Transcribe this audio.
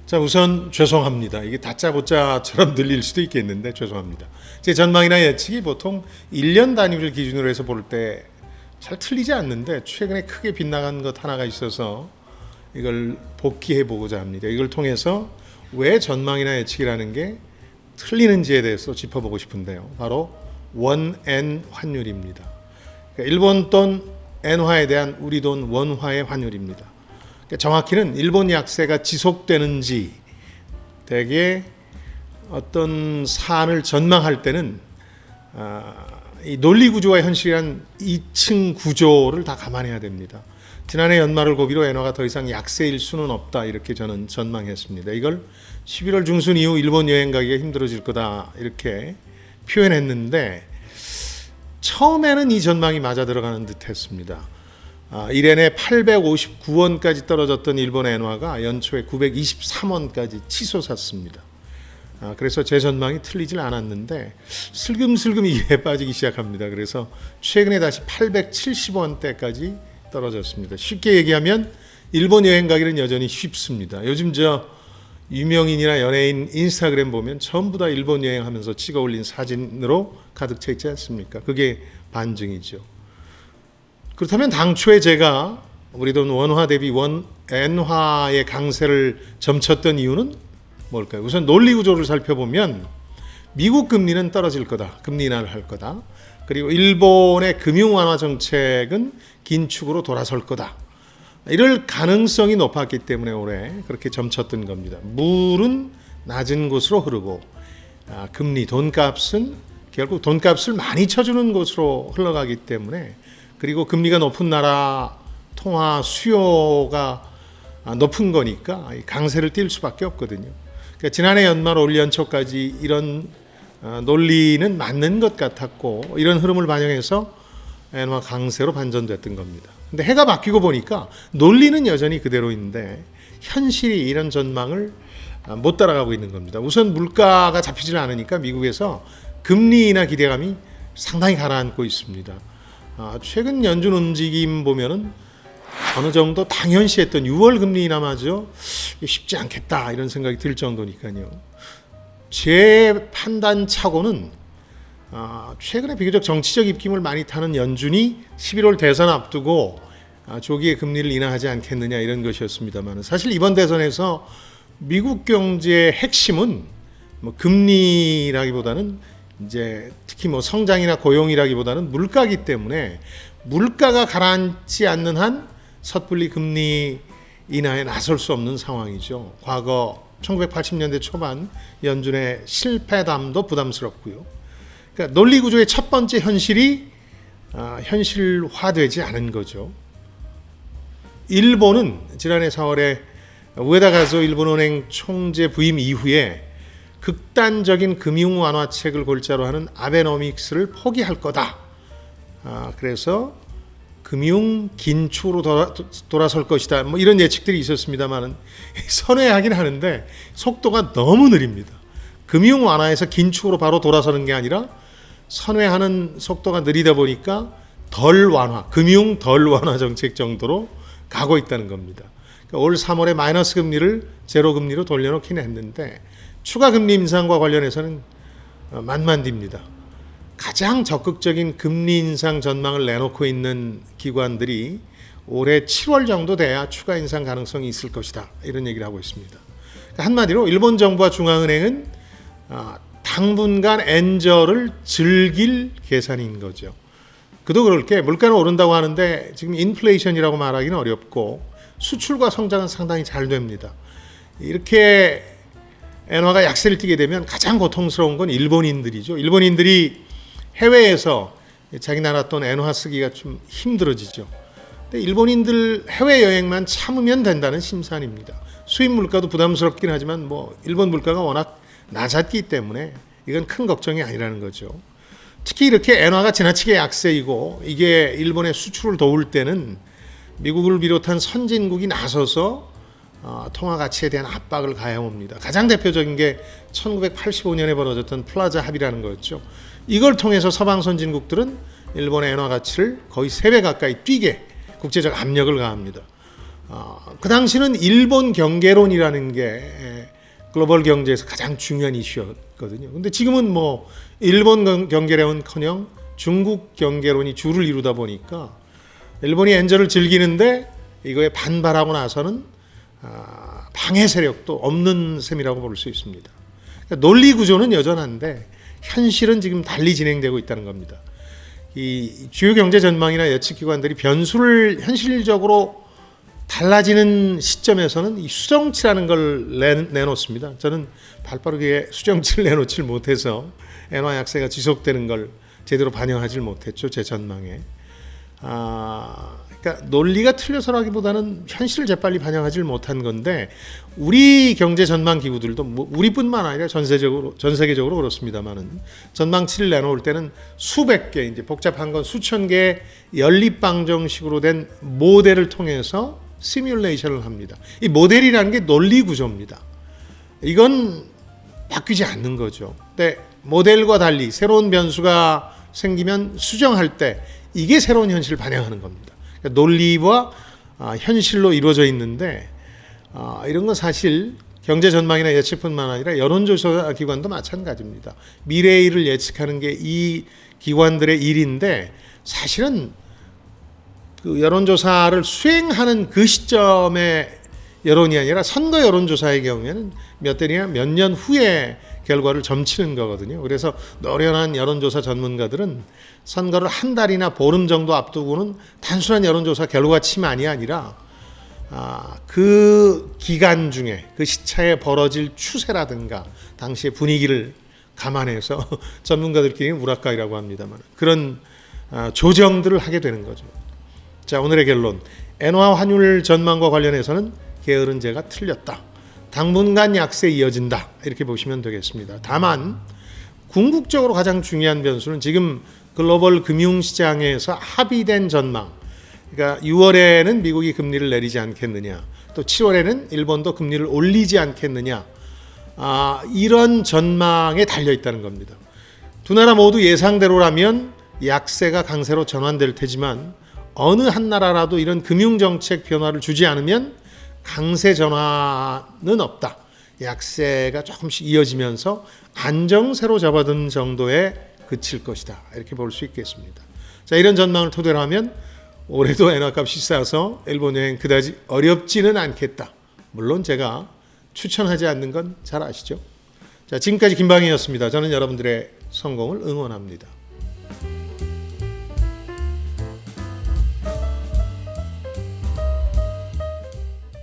자, 우선 죄송합니다. 이게 다짜고짜처럼 들릴 수도 있겠는데 죄송합니다. 제 전망이나 예측이 보통 1년 단위를 기준으로 해서 볼 때 잘 틀리지 않는데 최근에 크게 빗나간 것 하나가 있어서 이걸 복기해 보고자 합니다. 이걸 통해서 왜 전망이나 예측이라는 게 틀리는지에 대해서 짚어보고 싶은데요. 바로 원엔 환율입니다. 그러니까 일본 돈 엔화에 대한 우리 돈 원화의 환율입니다. 그러니까 정확히는 일본 약세가 지속되는지 대개 어떤 사안을 전망할 때는 이 논리 구조와 현실이란 2층 구조를 다 감안해야 됩니다. 지난해 연말을 고비로 엔화가 더 이상 약세일 수는 없다, 이렇게 저는 전망했습니다. 이걸 11월 중순 이후 일본 여행 가기가 힘들어질 거다 이렇게 표현했는데 처음에는 이 전망이 맞아 들어가는 듯 했습니다. 1엔에 859원까지 떨어졌던 일본 엔화가 연초에 923원까지 치솟았습니다. 그래서 제 전망이 틀리질 않았는데 슬금슬금 이게 빠지기 시작합니다. 그래서 최근에 다시 870원대까지 떨어졌습니다. 쉽게 얘기하면 일본 여행 가기는 여전히 쉽습니다. 요즘 유명인이나 연예인 인스타그램 보면 전부 다 일본 여행하면서 찍어 올린 사진으로 가득 차 있지 않습니까? 그게 반증이죠. 그렇다면 당초에 제가 우리 돈 원화 대비 엔화의 강세를 점쳤던 이유는 뭘까요? 우선 논리 구조를 살펴보면 미국 금리는 떨어질 거다. 금리 인하를 할 거다. 그리고 일본의 금융 완화 정책은 긴축으로 돌아설 거다. 이럴 가능성이 높았기 때문에 올해 그렇게 점쳤던 겁니다. 물은 낮은 곳으로 흐르고 금리, 돈값은 결국 돈값을 많이 쳐주는 곳으로 흘러가기 때문에, 그리고 금리가 높은 나라 통화 수요가 높은 거니까 강세를 띌 수밖에 없거든요. 그러니까 지난해 연말 올 연초까지 이런 논리는 맞는 것 같았고 이런 흐름을 반영해서 엔화 강세로 반전됐던 겁니다. 근데 해가 바뀌고 보니까 논리는 여전히 그대로인데 현실이 이런 전망을 못 따라가고 있는 겁니다. 우선 물가가 잡히질 않으니까 미국에서 금리 인하 기대감이 상당히 가라앉고 있습니다. 최근 연준 움직임 보면은 어느 정도 당연시했던 6월 금리 인하마저 쉽지 않겠다 이런 생각이 들 정도니까요. 제 판단차고는 최근에 비교적 정치적 입김을 많이 타는 연준이 11월 대선 앞두고 조기에 금리를 인하하지 않겠느냐 이런 것이었습니다만, 사실 이번 대선에서 미국 경제의 핵심은 금리라기보다는 이제 특히 성장이나 고용이라기보다는 물가이기 때문에 물가가 가라앉지 않는 한 섣불리 금리 인하에 나설 수 없는 상황이죠. 과거 1980년대 초반 연준의 실패담도 부담스럽고요. 그러니까 논리 구조의 첫 번째 현실이 현실화되지 않은 거죠. 일본은 지난해 4월에 우에다 가조 일본은행 총재 부임 이후에 극단적인 금융 완화책을 골자로 하는 아베노믹스를 포기할 거다. 그래서 금융 긴축으로 돌아설 것이다. 이런 예측들이 있었습니다만 선회하긴 하는데 속도가 너무 느립니다. 금융 완화에서 긴축으로 바로 돌아서는 게 아니라 선회하는 속도가 느리다 보니까 덜 완화, 금융 덜 완화 정책 정도로 가고 있다는 겁니다. 그러니까 올 3월에 마이너스 금리를 제로 금리로 돌려놓긴 했는데 추가 금리 인상과 관련해서는 만만디입니다. 가장 적극적인 금리 인상 전망을 내놓고 있는 기관들이 올해 7월 정도 돼야 추가 인상 가능성이 있을 것이다 이런 얘기를 하고 있습니다. 그러니까 한마디로 일본 정부와 중앙은행은 당분간 엔저를 즐길 계산인 거죠. 그도 그럴 게 물가는 오른다고 하는데 지금 인플레이션이라고 말하기는 어렵고 수출과 성장은 상당히 잘 됩니다. 이렇게 엔화가 약세를 띠게 되면 가장 고통스러운 건 일본인들이죠. 일본인들이 해외에서 자기 나라 돈 엔화 쓰기가 좀 힘들어지죠. 근데 일본인들 해외여행만 참으면 된다는 심산입니다. 수입 물가도 부담스럽긴 하지만 일본 물가가 워낙 낮았기 때문에 이건 큰 걱정이 아니라는 거죠. 특히 이렇게 엔화가 지나치게 약세이고 이게 일본의 수출을 도울 때는 미국을 비롯한 선진국이 나서서 통화 가치에 대한 압박을 가해옵니다. 가장 대표적인 게 1985년에 벌어졌던 플라자 합의라는 거였죠. 이걸 통해서 서방 선진국들은 일본의 엔화 가치를 거의 3배 가까이 뛰게 국제적 압력을 가합니다. 그 당시는 일본 경계론이라는 게 글로벌 경제에서 가장 중요한 이슈였거든요. 근데 지금은 뭐 일본 경계론커녕 중국 경계론이 주를 이루다 보니까 일본이 엔저를 즐기는데 이거에 반발하고 나서는 방해 세력도 없는 셈이라고 볼 수 있습니다. 그러니까 논리 구조는 여전한데 현실은 지금 달리 진행되고 있다는 겁니다. 이 주요 경제 전망이나 예측 기관들이 변수를 현실적으로 달라지는 시점에서는 이 수정치라는 걸 내놓습니다. 저는 발빠르게 수정치를 내놓질 못해서 엔화 약세가 지속되는 걸 제대로 반영하지 못했죠. 제 전망에. 그러니까 논리가 틀려서라기보다는 현실을 재빨리 반영하지 못한 건데 우리 경제 전망 기구들도 뭐 우리뿐만 아니라 전 세계적으로 그렇습니다만은 전망치를 내놓을 때는 수백 개 이제 복잡한 건 수천 개의 연립방정식으로 된 모델을 통해서 시뮬레이션을 합니다. 이 모델이라는 게 논리 구조입니다. 이건 바뀌지 않는 거죠. 근데 모델과 달리 새로운 변수가 생기면 수정할 때 이게 새로운 현실을 반영하는 겁니다. 그러니까 논리와 현실로 이루어져 있는데 이런 건 사실 경제 전망이나 예측뿐만 아니라 여론조사 기관도 마찬가지입니다. 미래의 일을 예측하는 게 이 기관들의 일인데 사실은 그 여론조사를 수행하는 그 시점의 여론이 아니라 선거 여론조사의 경우에는 몇 달이나 몇 년 후에 결과를 점치는 거거든요. 그래서 노련한 여론조사 전문가들은 선거를 한 달이나 보름 정도 앞두고는 단순한 여론조사 결과치만이 아니라 그 기간 중에 그 시차에 벌어질 추세라든가 당시의 분위기를 감안해서 전문가들끼리 우라카이라고 합니다만 그런 조정들을 하게 되는 거죠. 자, 오늘의 결론. 엔화 환율 전망과 관련해서는 게으른 제가 틀렸다. 당분간 약세 이어진다. 이렇게 보시면 되겠습니다. 다만 궁극적으로 가장 중요한 변수는 지금 글로벌 금융시장에서 합의된 전망. 그러니까 6월에는 미국이 금리를 내리지 않겠느냐. 또 7월에는 일본도 금리를 올리지 않겠느냐. 이런 전망에 달려 있다는 겁니다. 두 나라 모두 예상대로라면 약세가 강세로 전환될 테지만 어느 한 나라라도 이런 금융정책 변화를 주지 않으면 강세 전환은 없다. 약세가 조금씩 이어지면서 안정세로 접어든 정도에 그칠 것이다. 이렇게 볼 수 있겠습니다. 자, 이런 전망을 토대로 하면 올해도 엔화값이 싸서 일본 여행 그다지 어렵지는 않겠다. 물론 제가 추천하지 않는 건 잘 아시죠? 자, 지금까지 김방희였습니다. 저는 여러분들의 성공을 응원합니다.